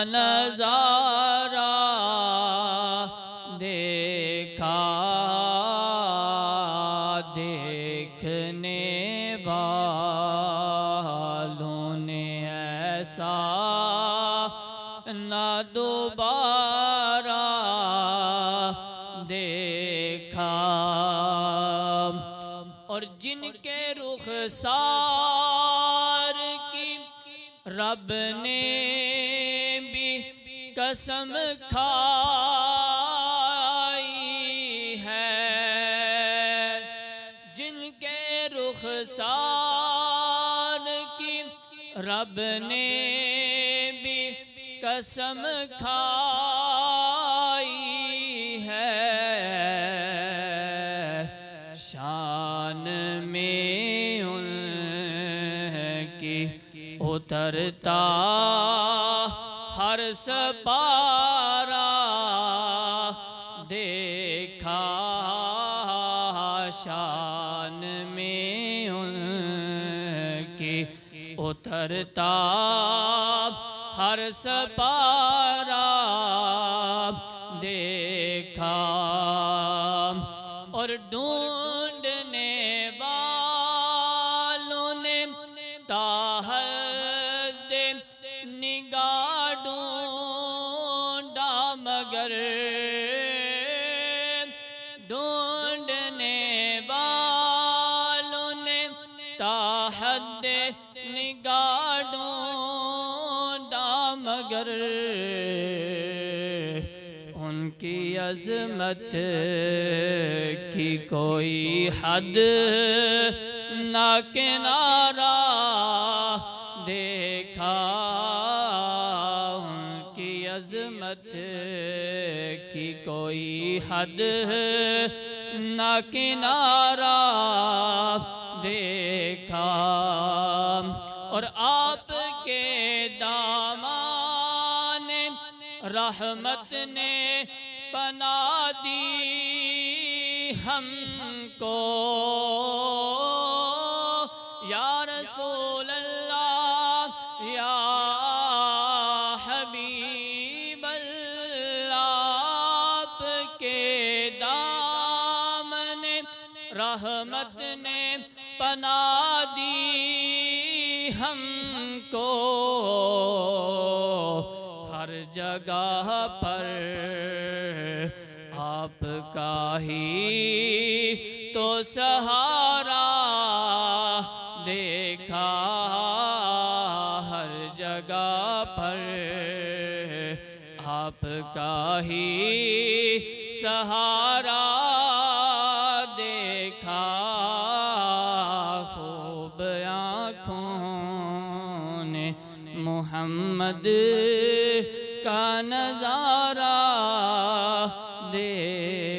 نظارہ دیکھا، دیکھنے والوں نے ایسا نہ دوبارہ دیکھا۔ اور جن کے رخسار کی رب نے بھی قسم کھائی ہے، جن کے رخسار کی رب نے بھی قسم کھائی ہے، شان میں ان کی اترتا ہر سپارہ دیکھا، شان میں ان کی اترتا ہر سپارہ دیکھا۔ اور ڈھونڈنے والوں نے تاحد نگاہ ڈھونڈا، مگر ڈھونڈنے والوں نے تاحد نگاہ ڈھونڈا، مگر ان کی عظمت کی کوئی حد نہ کنارہ دیکھا، ان کی عظمت کی کوئی حد نہ کنارہ دیکھا۔ اور آپ کے دامان رحمت نے پناہ دی ہم کو، یا رسول اللہ یا حبیب اللہ، آپ کے دامن رحمت نے پناہ دی ہم کو، ہر جگہ پر آپ کا ہی تو سہارا دیکھا، ہر جگہ پر آپ کا ہی سہارا دیکھا، خوب آنکھوں نے محمد کا نظارہ دیکھا۔